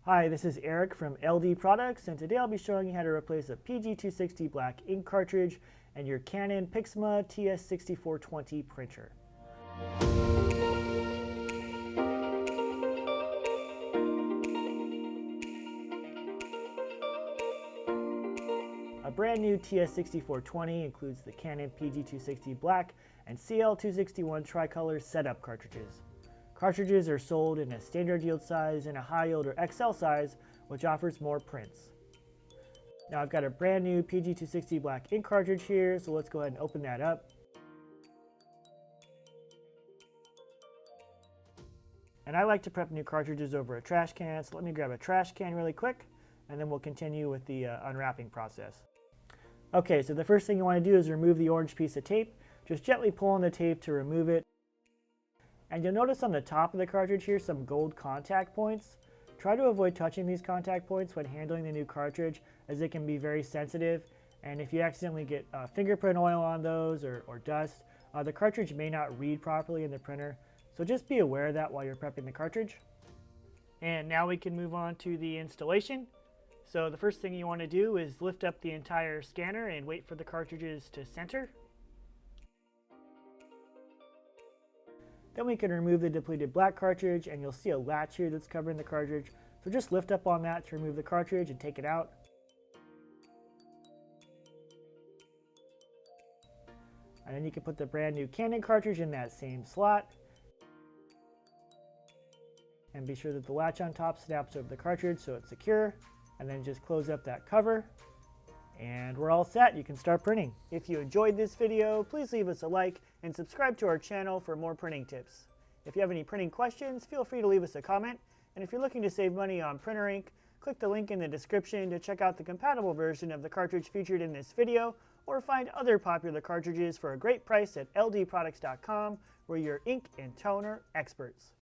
Hi, this is Eric from LD Products, and today I'll be showing you how to replace a PG-260 black ink cartridge and your Canon PIXMA TS6420 printer. A brand new TS6420 includes the Canon PG-260 black and CL-261 tricolor setup cartridges. Cartridges are sold in a standard yield size and a high yield or XL size, which offers more prints. Now I've got a brand new PG-260 black ink cartridge here, so let's go ahead and open that up. And I like to prep new cartridges over a trash can, so let me grab a trash can really quick, and then we'll continue with the unwrapping process. Okay, so the first thing you want to do is remove the orange piece of tape. Just gently pull on the tape to remove it. And you'll notice on the top of the cartridge here some gold contact points. Try to avoid touching these contact points when handling the new cartridge, as it can be very sensitive, and if you accidentally get fingerprint oil on those or dust, the cartridge may not read properly in the printer, so just be aware of that while you're prepping the cartridge. And now we can move on to the installation. So the first thing you want to do is lift up the entire scanner and wait for the cartridges to center. Then we can remove the depleted black cartridge, and you'll see a latch here that's covering the cartridge. So just lift up on that to remove the cartridge and take it out. And then you can put the brand new Canon cartridge in that same slot. And be sure that the latch on top snaps over the cartridge so it's secure. And then just close up that cover. And we're all set. You can start printing. If you enjoyed this video, please leave us a like and subscribe to our channel for more printing tips. If you have any printing questions, feel free to leave us a comment. And if you're looking to save money on printer ink, click the link in the description to check out the compatible version of the cartridge featured in this video, or find other popular cartridges for a great price at ldproducts.com, where you're ink and toner experts.